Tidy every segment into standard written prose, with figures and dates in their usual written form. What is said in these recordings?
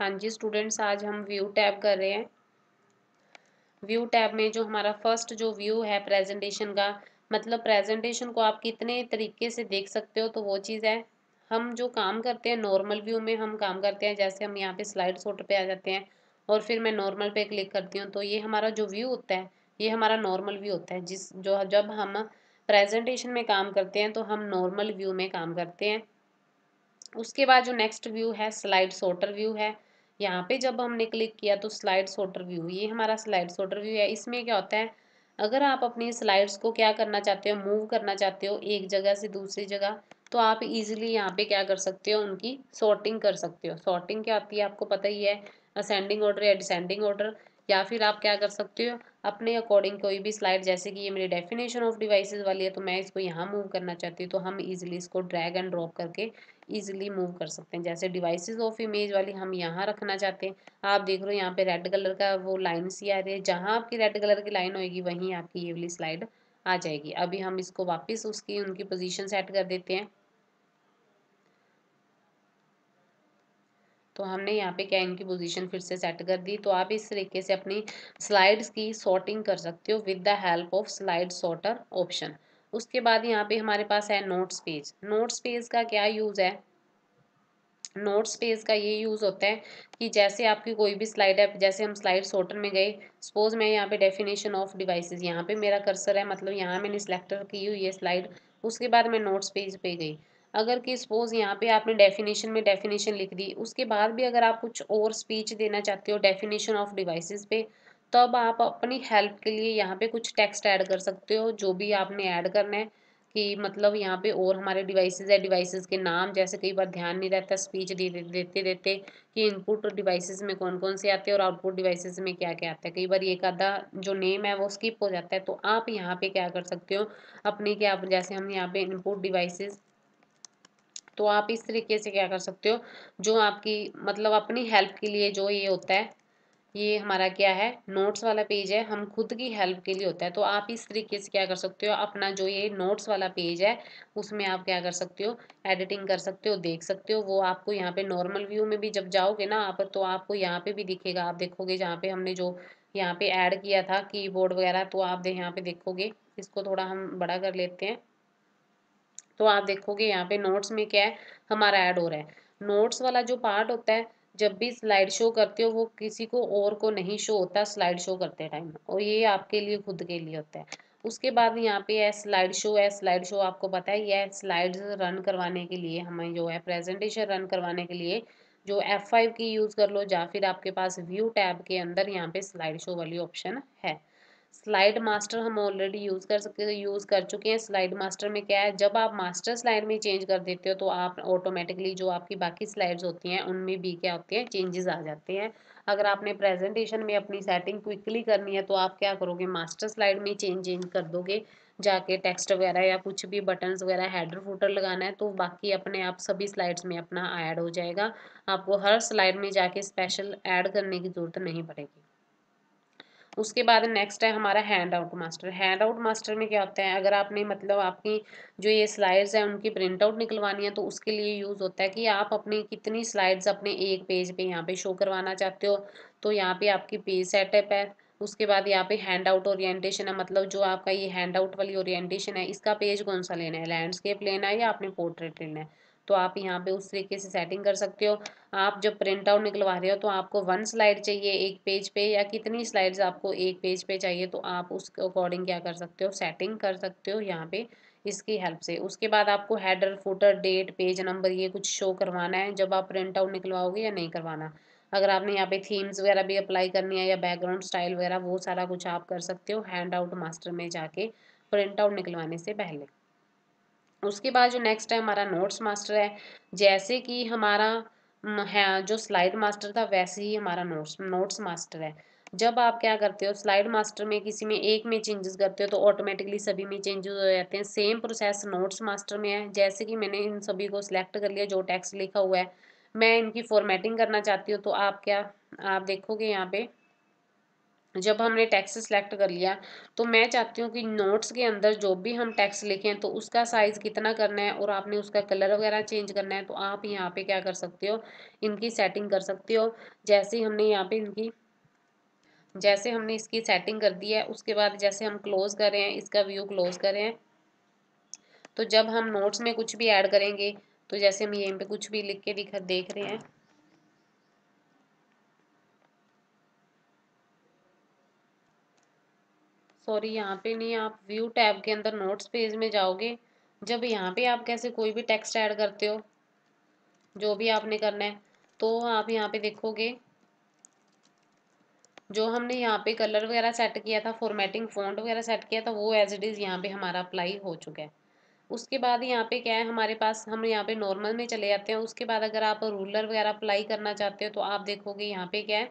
हाँ जी स्टूडेंट्स, आज हम व्यू टैब कर रहे हैं। व्यू टैब में जो हमारा फर्स्ट जो व्यू है प्रेजेंटेशन का, मतलब प्रेजेंटेशन को आप कितने तरीके से देख सकते हो, तो वो चीज़ है। हम जो काम करते हैं नॉर्मल व्यू में हम काम करते हैं, जैसे हम यहाँ पे स्लाइड सॉर्टर पे आ जाते हैं और फिर मैं नॉर्मल पे क्लिक करती हूँ, तो ये हमारा जो व्यू होता है ये हमारा नॉर्मल व्यू होता है। जिस जो जब हम प्रेजेंटेशन में काम करते हैं तो हम नॉर्मल व्यू में काम करते हैं। उसके बाद जो नेक्स्ट व्यू है स्लाइड सॉर्टर व्यू है। यहाँ पे जब हमने क्लिक किया तो स्लाइड सॉर्टर व्यू, ये हमारा स्लाइड सॉर्टर व्यू है। इसमें क्या होता है, अगर आप अपनी स्लाइड्स को क्या करना चाहते हो, मूव करना चाहते हो एक जगह से दूसरी जगह, तो आप इजीली यहाँ पे क्या कर सकते हो, उनकी सॉर्टिंग कर सकते हो। सॉर्टिंग क्या आती है आपको पता ही है, असेंडिंग ऑर्डर या डिसेंडिंग ऑर्डर। या फिर आप क्या कर सकते हो, अपने अकॉर्डिंग कोई भी स्लाइड, जैसे कि ये मेरी डेफिनेशन ऑफ डिवाइसेस वाली है तो मैं इसको यहाँ मूव करना चाहती हूँ, तो हम इजीली इसको ड्रैग एंड ड्रॉप करके इजीली मूव कर सकते हैं। जैसे डिवाइसेस ऑफ इमेज वाली हम यहाँ रखना चाहते हैं, आप देख रहे हो यहाँ पे रेड कलर का वो लाइन सी आ रही है, जहाँ आपकी रेड कलर की लाइन होगी वहीं आपकी ये वाली स्लाइड आ जाएगी। अभी हम इसको वापस उसकी उनकी पोजीशन सेट कर देते हैं। तो हमने यहाँ पे क्या इनकी पोजीशन फिर से सेट कर दी। तो आप इस तरीके से अपनी स्लाइड्स की सॉर्टिंग कर सकते हो with the help of slide sorter option. उसके बाद यहाँ पे हमारे पास है नोट्स पेज। नोट्स पेज का क्या यूज़ है, नोट्स पेज का ये यूज़ होता है कि जैसे आपकी कोई भी स्लाइड है, जैसे हम स्लाइड सॉर्टर में गए, सपोज मैं यहाँ पे डेफिनेशन ऑफ डिवाइसेस, यहाँ पे मेरा कर्सर है, मतलब यहाँ मैंने सिलेक्टर की हुई है स्लाइड। उसके बाद मैं नोट्स पेज पे गई। अगर कि सपोज यहाँ पे आपने डेफिनेशन में डेफिनेशन लिख दी, उसके बाद भी अगर आप कुछ और स्पीच देना चाहते हो डेफिनेशन ऑफ डिवाइसेस पे, तब आप अपनी हेल्प के लिए यहाँ पे कुछ टेक्स्ट ऐड कर सकते हो, जो भी आपने ऐड करना है। कि मतलब यहाँ पे और हमारे डिवाइसेस है, डिवाइसेस के नाम, जैसे कई बार ध्यान नहीं रहता स्पीच देते देते कि इनपुट डिवाइसेस में कौन कौन से आते हैं और आउटपुट डिवाइसेस में क्या क्या आता है। कई बार एक आधा जो नेम है वो स्किप हो जाता है, तो आप यहाँ पे क्या कर सकते हो, अपनी क्या, जैसे हम यहाँ पे इनपुट डिवाइसेस, तो आप इस तरीके से क्या कर सकते हो, जो आपकी मतलब अपनी हेल्प के लिए जो ये होता है, ये हमारा क्या है नोट्स वाला पेज है, हम खुद की हेल्प के लिए होता है। तो आप इस तरीके से क्या कर सकते हो, अपना जो ये नोट्स वाला पेज है उसमें आप क्या कर सकते हो, एडिटिंग कर सकते हो, देख सकते हो। वो आपको यहाँ पे नॉर्मल व्यू में भी जब जाओगे ना आप, तो आपको यहाँ पे भी दिखेगा। आप देखोगे जहाँ पे हमने जो यहाँ पे ऐड किया था कीबोर्ड वगैरह, तो आप यहाँ पे देखोगे। इसको थोड़ा हम बड़ा कर लेते हैं, तो आप देखोगे यहाँ पे नोट्स में क्या है हमारा ऐड हो रहा है। नोट्स वाला जो पार्ट होता है, जब भी स्लाइड शो करते हो वो किसी को और को नहीं शो होता स्लाइड शो करते टाइम, और ये आपके लिए खुद के लिए होता है। उसके बाद यहाँ पे है स्लाइड शो। है स्लाइड शो, आपको पता है यह स्लाइड्स रन करवाने के लिए, हमें जो है प्रेजेंटेशन रन करवाने के लिए जो F5 की यूज़ कर लो, या फिर आपके पास व्यू टैब के अंदर यहाँ पे स्लाइड शो वाली ऑप्शन है। स्लाइड मास्टर हम ऑलरेडी यूज़ कर सकते यूज़ कर चुके हैं। स्लाइड मास्टर में क्या है, जब आप मास्टर स्लाइड में चेंज कर देते हो तो आप ऑटोमेटिकली जो आपकी बाकी स्लाइड्स होती हैं उनमें भी क्या होते हैं, चेंजेस आ जाते हैं। अगर आपने प्रेजेंटेशन में अपनी सेटिंग क्विकली करनी है तो आप क्या करोगे, मास्टर स्लाइड में चेंज कर दोगे जाके, टेक्स्ट वगैरह या कुछ भी बटन्स वगैरह हेडर फुटर लगाना है तो बाकी अपने आप सभी स्लाइड्स में अपना ऐड हो जाएगा। आपको हर स्लाइड में जाके स्पेशल ऐड करने की ज़रूरत नहीं पड़ेगी। उसके बाद नेक्स्ट है हमारा hand out master. Hand out master में क्या होता है, अगर आपने मतलब आपकी जो ये स्लाइड्स हैं उनकी प्रिंट आउट निकलवानी है तो उसके लिए यूज़ होता है कि आप अपनी कितनी स्लाइड्स अपने एक पेज पे यहाँ पे शो करवाना चाहते हो। तो यहाँ पे आपकी पेज सेटअप है। उसके बाद यहाँ पे हैंड आउट ओरिएंटेशन है, मतलब जो आपका ये हैंड आउट वाली ओरिएंटेशन है इसका पेज कौन सा लेना है, लैंडस्केप लेना है या आपने पोर्ट्रेट लेना है। तो आप यहाँ पे उस तरीके से सेटिंग कर सकते हो। आप जब प्रिंट आउट निकलवा रहे हो तो आपको 1 स्लाइड चाहिए एक पेज पे, या कितनी स्लाइड्स आपको एक पेज पे चाहिए, तो आप उसके अकॉर्डिंग क्या कर सकते हो, सेटिंग कर सकते हो यहाँ पे इसकी हेल्प से। उसके बाद आपको header footer date page number ये कुछ शो करवाना है जब आप प्रिंट आउट निकलवाओगे या नहीं करवाना। अगर आपने यहाँ पे थीम्स वगैरह भी अप्लाई करनी है या बैकग्राउंड स्टाइल वगैरह, वो सारा कुछ आप कर सकते हो हैंड आउट मास्टर में जाके प्रिंट आउट निकलवाने से पहले। उसके बाद जो नेक्स्ट है हमारा नोट्स मास्टर है। जैसे कि हमारा है जो स्लाइड मास्टर था वैसे ही हमारा नोट्स नोट्स मास्टर है। जब आप क्या करते हो स्लाइड मास्टर में किसी में एक में चेंजेस करते हो तो ऑटोमेटिकली सभी में चेंजेस हो जाते हैं। सेम प्रोसेस नोट्स मास्टर में है। जैसे कि मैंने इन सभी को सिलेक्ट कर लिया जो टेक्स्ट लिखा हुआ है, मैं इनकी फॉर्मेटिंग करना चाहती हूँ, तो आप क्या, आप देखोगे यहाँ पे जब हमने टेक्स्ट सेलेक्ट कर लिया, तो मैं चाहती हूँ कि नोट्स के अंदर जो भी हम टेक्स्ट लिखें तो उसका साइज़ कितना करना है और आपने उसका कलर वगैरह चेंज करना है, तो आप यहाँ पे क्या कर सकते हो, इनकी सेटिंग कर सकते हो। जैसे ही हमने यहाँ पे इनकी जैसे हमने इसकी सेटिंग कर दी है, उसके बाद जैसे हम क्लोज़ कर रहे हैं, इसका व्यू क्लोज़ कर रहे हैं, तो जब हम नोट्स में कुछ भी ऐड करेंगे, तो जैसे हम यहीं पे कुछ भी लिख के देख रहे हैं, सॉरी यहाँ पे नहीं, आप व्यू टैब के अंदर नोट्स पेज में जाओगे। जब यहाँ पे आप कैसे कोई भी टेक्स्ट ऐड करते हो, जो भी आपने करना है, तो आप यहाँ पे देखोगे जो हमने यहाँ पे कलर वगैरह सेट किया था, फॉर्मेटिंग फ़ॉन्ट वगैरह सेट किया था, वो एज इट इज़ यहाँ पे हमारा अप्लाई हो चुका है। उसके बाद यहाँ पे क्या है हमारे पास, हम यहाँ पे नॉर्मल में चले जाते हैं। उसके बाद अगर आप रूलर वगैरह अप्लाई करना चाहते हो, तो आप देखोगे यहाँ पे क्या है,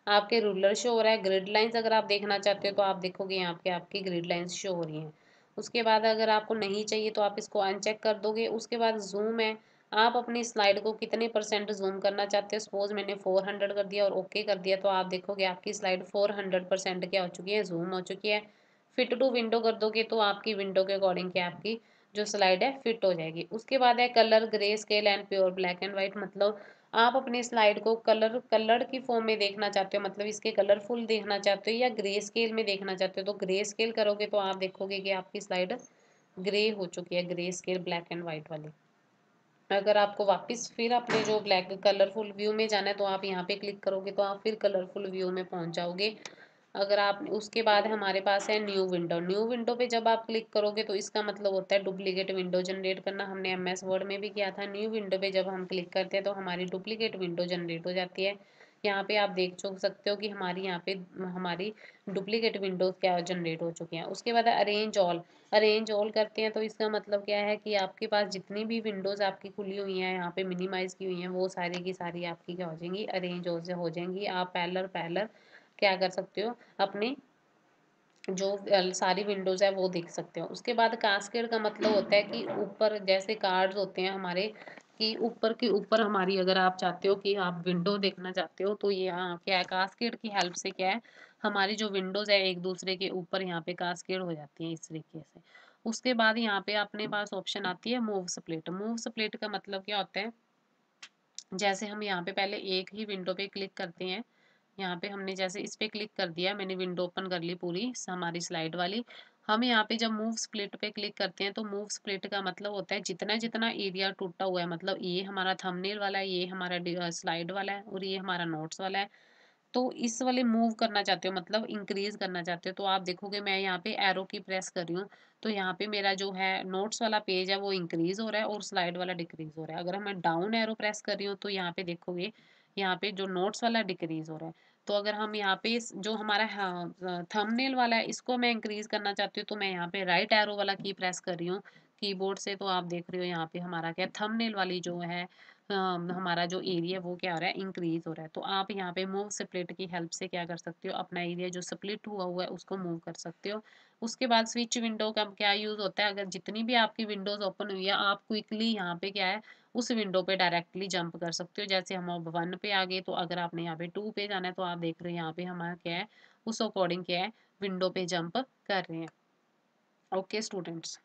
आपके रूलर शो हो रहा है। ग्रिड लाइंस अगर आप देखना चाहते हो, तो आप देखोगे यहाँ पे आपकी ग्रिड लाइंस शो हो रही हैं। उसके बाद अगर आपको नहीं चाहिए तो आप इसको अनचेक कर दोगे। उसके बाद जूम है, आप अपनी स्लाइड को कितने परसेंट जूम करना चाहते हो। सपोज मैंने 400 कर दिया और ओके कर दिया, तो आप देखोगे आपकी स्लाइड 400% क्या हो चुकी है, जूम हो चुकी है। फिट टू विंडो कर दोगे तो आपकी विंडो के अकॉर्डिंग क्या आपकी जो स्लाइड है फिट हो जाएगी। उसके बाद है colour grey scale and pure black and white, मतलब आप अपनी स्लाइड को कलर की फॉर्म में देखना चाहते हो, मतलब इसके कलरफुल देखना चाहते हो या ग्रे स्केल में देखना चाहते हो। तो ग्रे स्केल करोगे तो आप देखोगे कि आपकी स्लाइड ग्रे हो चुकी है, grey scale black and white वाली। अगर आपको वापस फिर अपने जो ब्लैक कलरफुल व्यू में जाना है, तो आप यहाँ पे क्लिक करोगे तो आप फिर कलरफुल व्यू में पहुंच जाओगे। अगर आप उसके बाद हमारे पास है न्यू विंडो। न्यू विंडो पे जब आप क्लिक करोगे तो इसका मतलब होता है डुप्लीकेट विंडो जनरेट करना। हमने एमएस वर्ड में भी किया था। न्यू विंडो पे जब हम क्लिक करते हैं तो हमारी डुप्लीकेट विंडो जनरेट हो जाती है। यहाँ पे आप देख सकते हो कि हमारी यहाँ पे हमारी डुप्लीकेट विंडोज क्या जनरेट हो चुकी हैं। उसके बाद अरेंज ऑल करते हैं, तो इसका मतलब क्या है कि आपके पास जितनी भी विंडोज आपकी खुली हुई हैं, यहाँ पे मिनिमाइज की हुई हैं, वो सारी की सारी आपकी क्या हो जाएंगी, अरेंज हो जाएंगी। आप पैरेलल पैरेलल क्या कर सकते हो, अपनी जो सारी विंडोज है वो देख सकते हो। उसके बाद कास्केड का मतलब होता है कि ऊपर जैसे कार्ड्स होते हैं हमारे, कि ऊपर के ऊपर हमारी अगर आप चाहते हो कि आप विंडो देखना चाहते हो, तो ये यहाँ क्या है, कास्केड की हेल्प से क्या है, हमारी जो विंडोज है एक दूसरे के ऊपर यहाँ पे कास्केड हो जाती है इस तरीके से। उसके बाद यहाँ पे अपने पास ऑप्शन आती है मूव स्प्लिट। मूव स्प्लिट का मतलब क्या होता है, जैसे हम यहाँ पे पहले एक ही विंडो पे क्लिक करते हैं। यहाँ पे हमने जैसे इस पे क्लिक कर दिया, मैंने विंडो ओपन कर ली पूरी हमारी स्लाइड वाली। हम यहाँ पे जब मूव स्प्लिट पे क्लिक करते हैं, तो मूव स्प्लिट का मतलब होता है जितना जितना एरिया टूटा हुआ है, मतलब ये हमारा थंबनेल वाला है, ये हमारा स्लाइड वाला है और ये हमारा नोट्स वाला है। तो इस वाले मूव करना चाहते हो, मतलब इंक्रीज करना चाहते हो, तो आप देखोगे मैं यहाँ पे एरो की प्रेस कर रही हूँ, तो यहाँ पे मेरा जो है नोट्स वाला पेज है वो इंक्रीज हो रहा है और स्लाइड वाला डिक्रीज हो रहा है। अगर मैं डाउन एरो प्रेस कर रही हूँ, तो यहाँ पे देखोगे यहाँ पे जो नोट्स वाला डिक्रीज हो रहा है। तो अगर हम यहाँ पे जो हमारा थंबनेल वाला है इसको मैं इंक्रीज करना चाहती हूँ, तो मैं यहाँ पे राइट एरो वाला की प्रेस कर रही हूँ कीबोर्ड से। तो आप देख रहे हो यहाँ पे हमारा क्या थंबनेल वाली जो है हमारा जो एरिया वो क्या हो रहा है, इंक्रीज हो रहा है। तो आप यहाँ पे मूव स्प्लिट की हेल्प से क्या कर सकते हो, अपना एरिया जो स्प्लिट हुआ हुआ है उसको मूव कर सकते हो। उसके बाद स्विच विंडो का क्या यूज होता है, अगर जितनी भी आपकी विंडोज ओपन हुई है, आप क्विकली यहाँ पे क्या है उस विंडो पे डायरेक्टली जंप कर सकते हो। जैसे हम अब 1 पे आ गए, तो अगर आपने यहाँ पे 2 पे जाना है, तो आप देख रहे हो यहाँ पे हमारा क्या है, उस अकॉर्डिंग क्या है, विंडो पे जंप कर रहे हैं। Okay students.